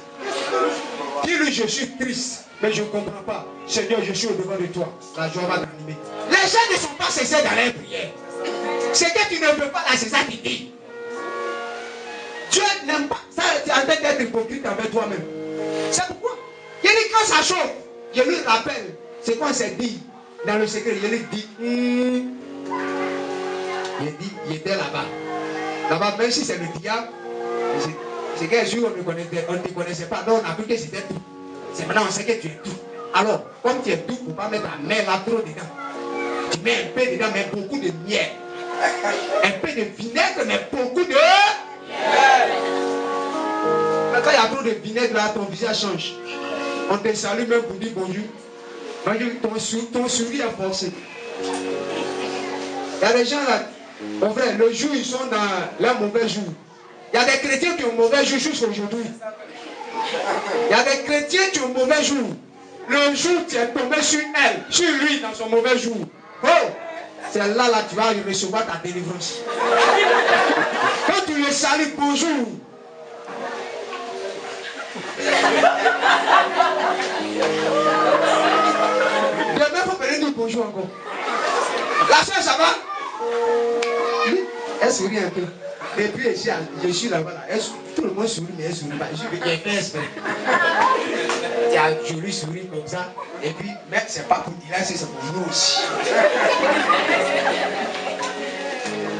Dis-lui, je suis triste, mais je ne comprends pas. Seigneur, je suis au-devant de toi. La joie va t'animer. Les gens ne sont pas sincères dans leur prière. C'est que tu ne peux pas, là, c'est ça qu'il dit. Dieu n'aime pas. Ça, tu es en train d'être hypocrite avec toi-même. C'est pourquoi. Il dit quand ça chauffe, je lui rappelle. C'est quoi c'est dit dans le secret. Je lui dis. Il dit, il était là-bas. Là-bas, même si c'est le diable, c'est qu'un jour on ne te connaissait pas. Donc on a cru que c'était tout. C'est maintenant on sait que tu es tout. Alors, comme tu es tout, il ne faut pas mettre la main là trop dedans. Tu mets un peu dedans, mais beaucoup de miel. Un peu de vinaigre, mais beaucoup de miel. Mais quand il y a trop de vinaigre là, ton visage change. On te salue même pour dire bonjour. Ton sourire a forcé. Il y a des gens là, mon frère, le jour ils sont dans leur mauvais jour. Il y a des chrétiens qui ont mauvais jour jusqu'à aujourd'hui. Il y a des chrétiens qui ont mauvais jour. Le jour tu es tombé sur elle, sur lui dans son mauvais jour. Oh, c'est là tu vas recevoir ta délivrance. Quand tu le salues, bonjour. Demain, il faut venir dire bonjour encore. La soeur, ça va? Oui, elle sourit un peu. Depuis, je suis là-bas. Là. Tout le monde sourit, mais elle sourit pas. Je vais faire exprès. Il y a un joli sourire comme ça. Et puis, mais c'est pas pour dire là, c'est pour nous aussi.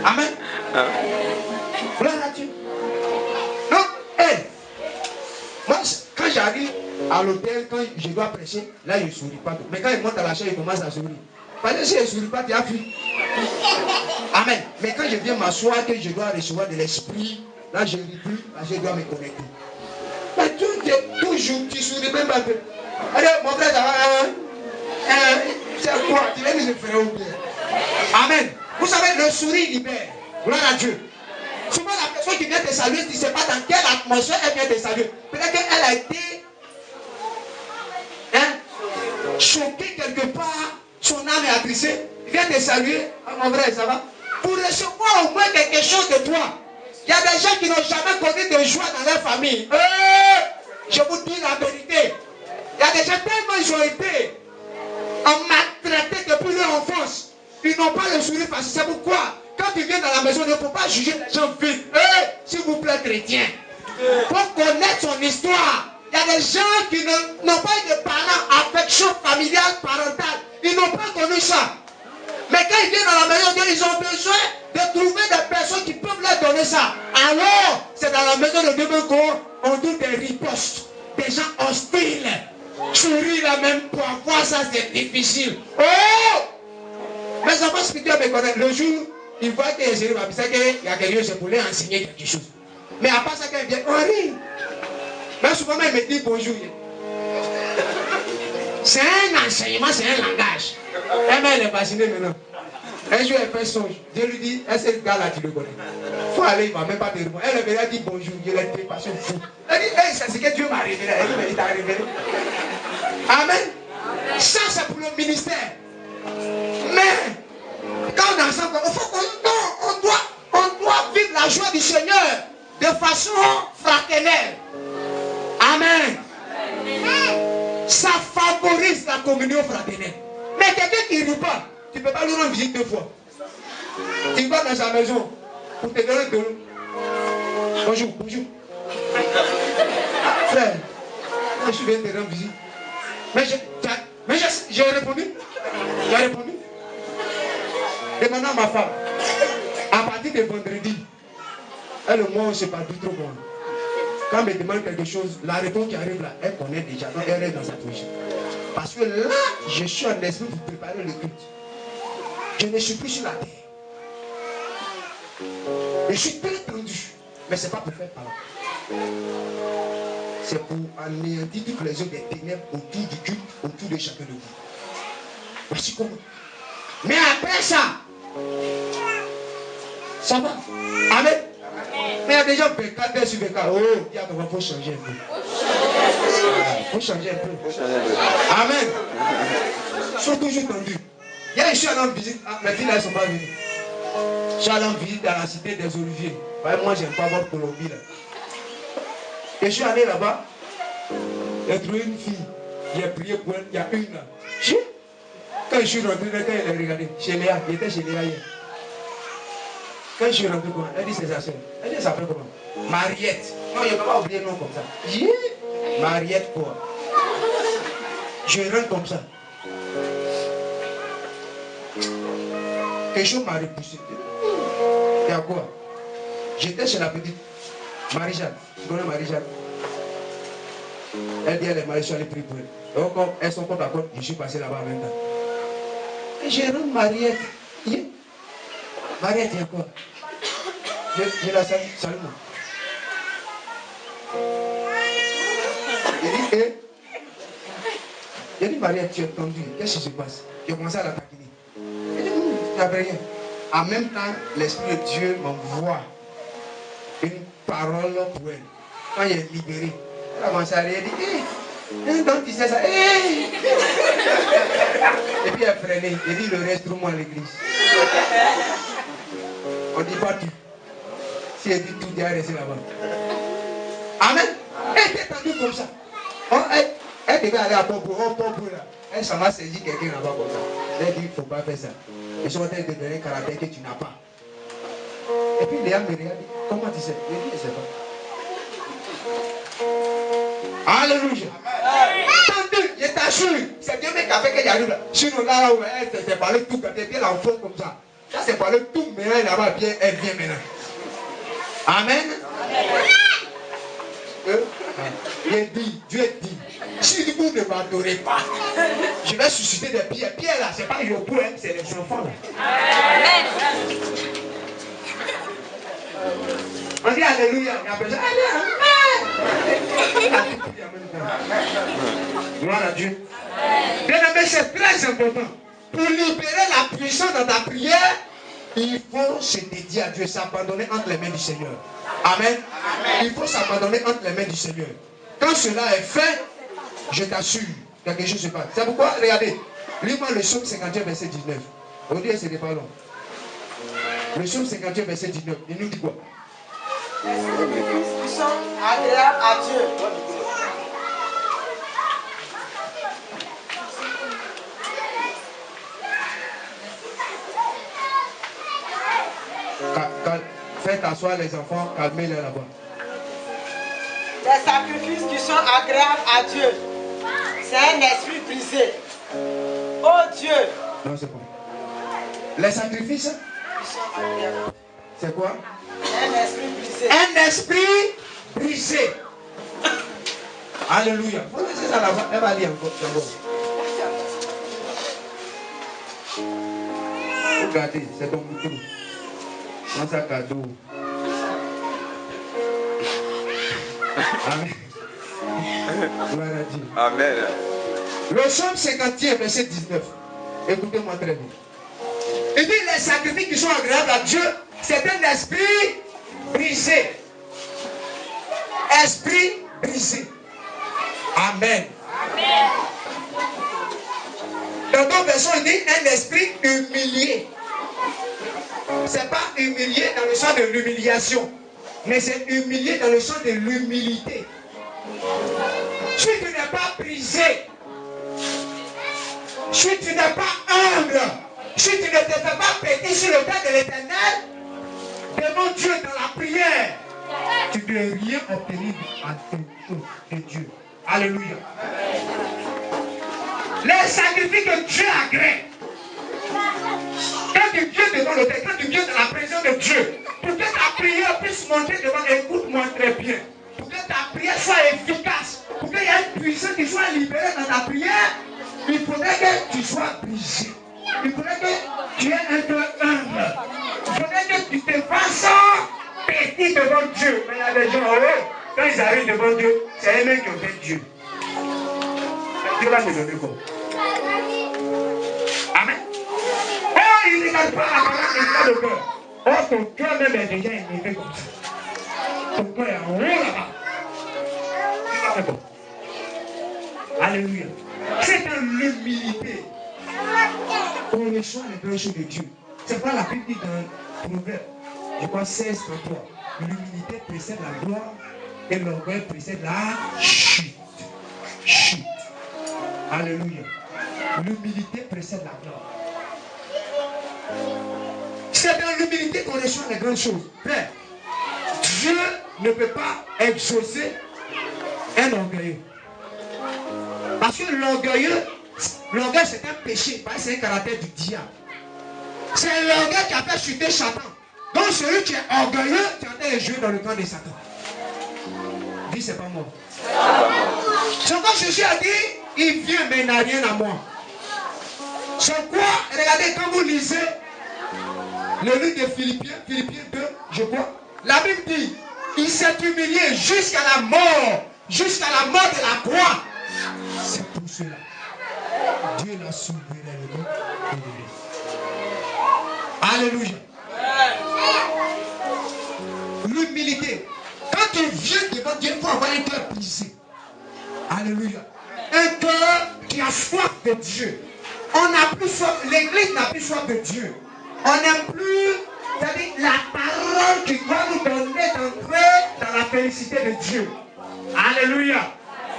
Amen. Gloire à Dieu. Donc, elle, moi, quand j'arrive à l'hôtel, quand je dois prêcher, là, je ne souris pas. Mais quand il monte à la chaise, il commence à sourire. Parce que si je ne souris pas, tu as fui. Amen. Mais quand je viens m'asseoir, que je dois recevoir de l'esprit, là, je ne ris plus, là, je dois me connecter. Mais toujours, tu ne souris même pas un peu. Allez, mon frère, ça va. C'est quoi? Tu viens de se faire oublier. Amen. Vous savez, le sourire libère. Gloire à Dieu. Souvent, la personne qui vient te saluer, tu ne sais pas dans quelle atmosphère elle vient te saluer. Peut-être qu'elle a été choquée quelque part, son âme est attrisée. Il vient te saluer. Ah, mon frère, ça va? Pour recevoir au moins quelque chose de toi. Il y a des gens qui n'ont jamais connu de joie dans leur famille. Je vous dis la vérité. Il y a des gens tellement ils ont été maltraités depuis leur enfance. Ils n'ont pas le sourire facile. C'est pourquoi, quand tu viens dans la maison, il ne faut pas juger les gens vite. S'il vous plaît, chrétien. Pour connaître son histoire. Il y a des gens qui n'ont pas eu de parents, affection familiale, parentale. Ils n'ont pas connu ça. Mais quand ils viennent dans la maison, ils ont besoin de trouver des personnes qui peuvent leur donner ça. Alors, c'est dans la maison de Dieu qu'on trouve des ripostes, des gens hostiles. Sourire la même pour avoir ça, c'est difficile. Oh! Mes enfants spirituels me connaissent. Le jour, ils voient que j'ai ma c'est qu'il y a quelqu'un qui voulait enseigner quelque chose. Mais à part ça, quand ils viennent, on rit. Mais souvent, ils me disent bonjour. C'est un enseignement, c'est un langage. Elle est fascinée maintenant. Un jour, elle fait songe. Je lui dis, est-ce que ce gars-là, tu le connais? Il faut aller, il ne va même pas te répondre. Elle me dit bonjour, je l'ai fait passer fou. Elle dit, hey, c'est ce que Dieu m'a révélé. Elle dit, mais il t'a révélé. Amen. Ça, c'est pour le ministère. Mais, quand on est ensemble, il faut on doit vivre la joie du Seigneur de façon fraternelle. Amen. Ça favorise la communion fraternelle. Mais quelqu'un qui ne rit pas, tu ne peux pas lui rendre visite 2 fois. Tu vas dans sa maison pour te donner de l'eau. Bonjour, bonjour. Frère, je viens de te rendre visite. Mais j'ai répondu. J'ai répondu. Demandant à ma femme, à partir de vendredi, elle et moi, on ne s'est pas du trop bon. Quand elle me demande quelque chose, la réponse qui arrive là, elle connaît déjà. Donc elle est dans sa position. Parce que là, je suis en esprit pour préparer le culte. Je ne suis plus sur la terre. Je suis très tendu. Mais ce n'est pas pour faire parler. C'est pour anéantir toutes les œuvres des ténèbres autour du culte, autour de chacun de vous. Voici comment. Mais après ça, ça va. Amen. Mais il y a des gens qui 4 heures sur 24. Oh, il faut changer un peu. Il faut changer un peu. Amen. Ils sont toujours tendus. Hier, je suis allé en visite. Mes filles là, elles ne sont pas venues. Je suis allé en visite dans la cité des Oliviers. Moi, je n'aime pas voir Colombie là. Et je suis allé là-bas. J'ai trouvé une fille. J'ai prié pour elle. Il y a une là. Quand je suis rentré, quand elle a regardé, chez Léa, il était chez Léa hier. Quand je suis rentré, elle dit c'est sa soeur. Elle dit ça s'appelle comment? Mariette. Non, il ne peut pas oublier le nom comme ça. Mariette quoi? Je rentre comme ça. Quelque chose m'a repoussé. Il y a quoi? J'étais chez la petite Marie-Jeanne. Tu connais Marie-Jeanne? Elle dit elle est mariée, je suis allé prier pour elle. Donc quand elles sont contre à côte, je suis passé là-bas en même temps. Et je rentre Mariette. Mariette, il y a quoi? Je la salue. Salut-moi. Il dit, J'ai dit, Marie, tu es tendue. Qu'est-ce qui se passe? J'ai commencé à la taquiner. Elle dit, il n'y avait rien. En même temps, l'Esprit de Dieu m'envoie une parole pour elle. Quand elle est libérée, elle a commencé à rire. Elle dit, donc tu sais ça. Et puis elle freinait. Elle dit, le reste, trouve-moi à l'église. On ne dit pas tout. Si elle dit tout, elle est restée là-bas. Amen. Elle était tendue comme ça. Elle devait aller à Popo, là. Elle s'en va saisir quelqu'un là-bas comme ça. Elle dit, il ne faut pas faire ça. Ils sont en train de te donner un caractère que tu n'as pas. Et puis Léa me regarde, comment tu sais? Je dis, je ne sais pas. Alléluia. Tendue, je t'assure. C'est Dieu qui a fait qu'elle arrive là. Sinon là où elle s'est parlé tout, quand elle vient l'enfant comme ça. Ça s'est parlé tout, mais elle là-bas, elle vient maintenant. Amen. Dieu dit, si vous ne m'adorez pas, je vais susciter des pierres. Pierre là, c'est pas Yopou, hein, c'est les enfants là. On dit Alléluia, on appelle ça Alléluia. Gloire à Dieu. Bien aimé, c'est très important. Pour libérer la puissance dans ta prière, il faut se dédier à Dieu, s'abandonner entre les mains du Seigneur. Amen. Il faut s'abandonner entre les mains du Seigneur. Quand cela est fait, je t'assure, quelque chose se passe. C'est pourquoi, regardez, lis-moi le psaume 51, verset 19. Aujourd'hui, ce n'est pas long. Le psaume 51, verset 19, il nous dit quoi? Les sacrifices qui sont agréables à Dieu. Faites asseoir les enfants, calmez-les là-bas. Les sacrifices qui sont agréables à Dieu, c'est un esprit brisé. Oh Dieu! Non, c'est bon. Les sacrifices, Qui sont agréables. c'est quoi? Un esprit brisé. Un esprit brisé. Alléluia. Faut laisser ça là-bas. Elle va lire encore. Regardez, c'est ton bouton. Dans sa cadeau. Amen. Gloire à Dieu. Amen. Le psaume 51, verset 19. Écoutez-moi très bien. Il dit les sacrifices qui sont agréables à Dieu, c'est un esprit brisé. Esprit brisé. Amen. Dans d'autres versions, il dit un esprit humilié. C'est pas humilié dans le sens de l'humiliation, mais c'est humilié dans le sens de l'humilité. Si tu n'es pas brisé, si tu n'es pas humble, si tu ne te fais pas péter sur le tas de l'Éternel, devant Dieu dans la prière, tu ne peux rien obtenir de Dieu. Alléluia. Les sacrifices que Dieu agrée. Quand tu viens devant l'autel, quand tu viens dans la présence de Dieu, pour que ta prière puisse monter devant, écoute-moi très bien, pour que ta prière soit efficace, pour qu'il y ait une puissance qui soit libérée dans ta prière, il faudrait que tu sois brisé. Il faudrait que tu aies un cœur humble. Il faudrait que tu te fasses petit devant Dieu. Mais il y a des gens, quand ils arrivent devant Dieu, c'est eux-mêmes qui ont fait Dieu. Dieu va te donner quoi? Amen. Oh, il ne regarde pas la parole, il regarde le cœur. Oh, ton cœur même est déjà élevé comme ça. Ton cœur est en haut là-bas. Tu vas faire quoi? Alléluia. C'est dans l'humilité qu'on reçoit les belles choses de Dieu. C'est pas la Bible dit dans Proverbe, je crois 16, 33. L'humilité précède la gloire et l'orgueil précède la chute. Chute. Alléluia. L'humilité précède la gloire. C'est dans l'humilité qu'on reçoit les grandes choses. Frère, Dieu ne peut pas exaucer un orgueilleux. Parce que l'orgueil c'est un péché, c'est un caractère du diable. C'est l'orgueil qui a fait chuter Satan. Donc celui qui est orgueilleux, tu es en train de jouer dans le camp de Satan. Dis, c'est pas moi. C'est quand Jésus a dit, il vient mais il n'a rien à moi. C'est quoi? Regardez, quand vous lisez le livre de Philippiens 2, je crois, la Bible dit, il s'est humilié jusqu'à la mort de la croix. C'est pour cela. Dieu l'a souverainement élevé. Alléluia. L'humilité. Quand tu viens devant Dieu, il faut avoir un cœur brisé. Alléluia. Un cœur qui a soif de Dieu. On n'a plus soif, l'église n'a plus soif de Dieu. On n'aime plus, c'est-à-dire la parole qui doit nous donner d'entrer dans la félicité de Dieu. Alléluia.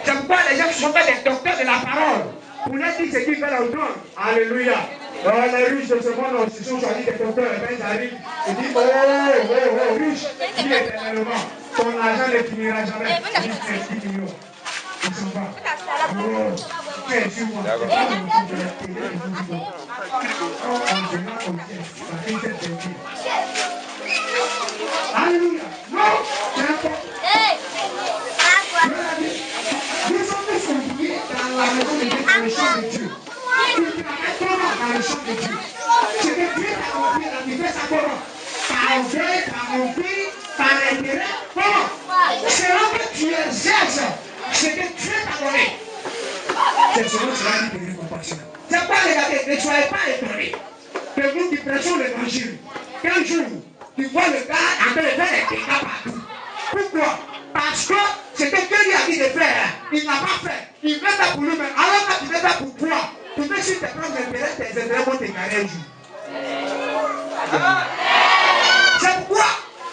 C'est pourquoi les gens qui sont faits des docteurs de la parole, pour leur dire ce qu'ils veulent entendre. Alléluia. Les riches de ce monde, ils sont choisis des docteurs, et bien ils arrivent, ils disent, oh, riche, dis éternellement, ton argent ne finira jamais. Ils disent, 10 millions. Ils s'en vont. Oh, tu es sur moi. Alléluia. Non, c'est important. Nous sommes tous oubliés dans la maison de Dieu, dans le champ de Dieu. Tu travailles comment dans le champ de Dieu? Ce que Dieu t'a confié, tu fais ça comment? Par orgueil, par envie, par intérêt, comment? Selon que tu exerces ce que Dieu t'a donné. C'est selon que tu vas dire de récompensation. C'est pas regarder, ne soyez pas étonnés que nous qui prêchons l'évangile, qu'un jour, tu vois le gars en train de faire des dégâts partout. Pourquoi? Parce que ce que Dieu lui a dit de faire, il n'a pas fait. Il fait ça pour lui-même. Alors que tu fais ça pour toi, tu fais sur tes propres intérêts, tes intérêts vont t'égarer un jour. C'est pourquoi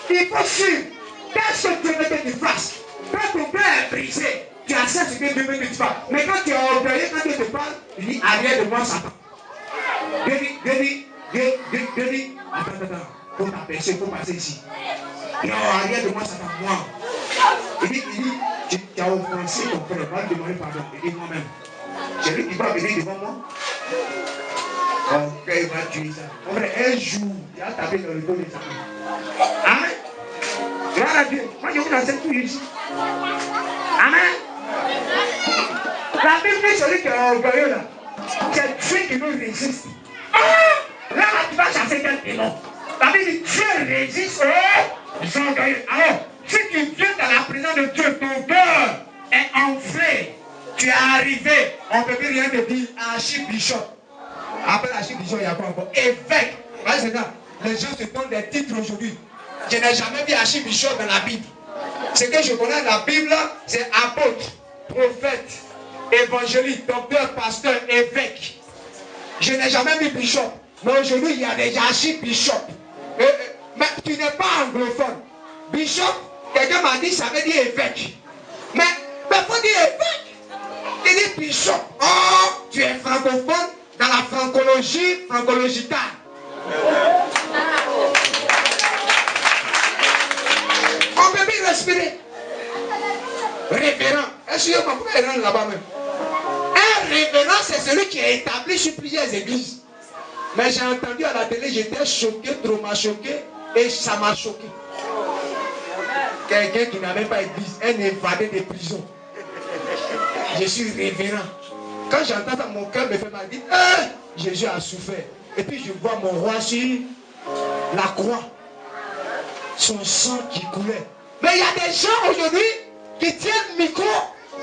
il faut suivre. Qu'est-ce que Dieu veut que tu fasses? Quand ton cœur est brisé, tu acceptes ce que Dieu veut que tu fasses. Mais quand tu es orgueilleux, quand Dieu te parle, il dit arrière de moi, Satan. Dieu dit, attends, faut t'apercer, faut passer ici. Non, arrière de moi, Satan, moi. Il dit, tu as offensé ton frère, va lui demander pardon. Il dit moi-même. C'est lui qui va venir devant moi. Ok, il va tuer ça. En vrai, un jour, il a tapé dans le dos de Satan. Amen. Gloire à Dieu. Moi, je vous enseigne tout ici. Amen. La Bible dit celui qui est orgueilleux là, c'est Dieu qui nous résiste. Là, tu vas chasser quel démon. La Bible dit Dieu résiste aux orgueilleux. Alors, si tu viens dans la présence de Dieu, ton cœur est enflé. Tu es arrivé, on ne peut plus rien te dire, archibishop. Après l'archibishop, il y a quoi encore? Évêque. Les gens se donnent des titres aujourd'hui. Je n'ai jamais vu archibishop dans la Bible. Ce que je connais dans la Bible, c'est apôtre, prophète, évangéliste, docteur, pasteur, évêque. Je n'ai jamais vu bishop. Mais aujourd'hui, il y a des archibishops. Mais tu n'es pas anglophone. Bishop, quelqu'un m'a dit, ça veut dire évêque. Mais il faut dire évêque. Il dit bishop. Oh, tu es francophone dans la francologie, francologicale. On peut bien respirer. Révérend. Est-ce que vous pouvez rendre là-bas même? Un révérend, c'est celui qui est établi sur plusieurs églises. Mais j'ai entendu à la télé, j'étais choqué, trop choqué, et ça m'a choqué. Quelqu'un qui n'avait pas église, un évadé de prison. Je suis révérend. Quand j'entends ça, mon cœur me fait mal. Dit, Jésus a souffert. Et puis je vois mon roi sur la croix. Son sang qui coulait. Mais il y a des gens aujourd'hui qui tiennent le micro,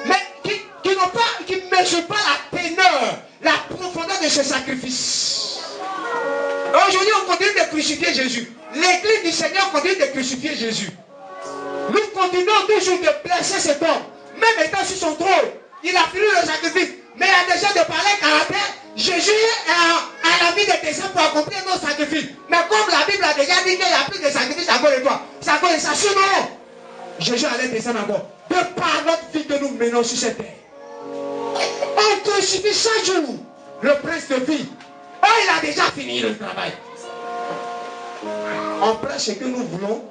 mais qui ne mesurent pas la teneur, la profondeur de ce sacrifice. Aujourd'hui, on continue de crucifier Jésus. L'église du Seigneur continue de crucifier Jésus. Nous continuons toujours de blesser cet homme. Même étant sur son trône, il a fini le sacrifice. Mais il y a des gens de parler caractère. Jésus a la vie de dessein pour accomplir nos sacrifices. Mais comme la Bible a déjà dit qu'il n'y a plus de sacrifice à cause de toi, c'est à cause de ça. Sinon, Jésus allait descendre encore. De par notre vie que nous menons sur cette terre. On crucifie chaque jour le prince de vie. Oh, il a déjà fini le travail. On prêche ce que nous voulons.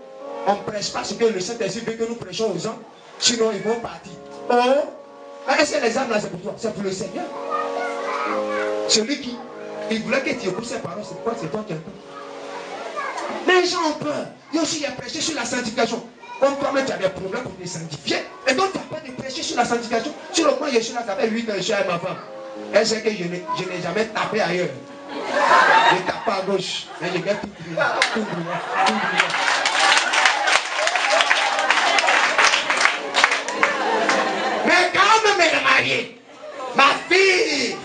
On ne prêche pas ce que le Saint-Esprit veut que nous prêchons aux gens. Sinon, ils vont partir. Oh, est-ce que les âmes là, c'est pour toi? C'est pour le Seigneur. Celui qui il voulait que tu écoutes ses paroles, c'est quoi? C'est toi qui entends. Les gens ont peur. Il y a aussi des prêcher sur la sanctification. Comme toi-même, tu as des problèmes pour te sanctifier. Et donc, tu as peur de prêcher sur la sanctification. Sur le point, je suis là, ça fait 8 ans, je suis avec ma femme. Elle sait que je n'ai jamais tapé ailleurs. Je tape pas à gauche. Mais je vais tout brûler. Tout brûler. Tout brûler. Mais quand même elle est mariée, ma fille,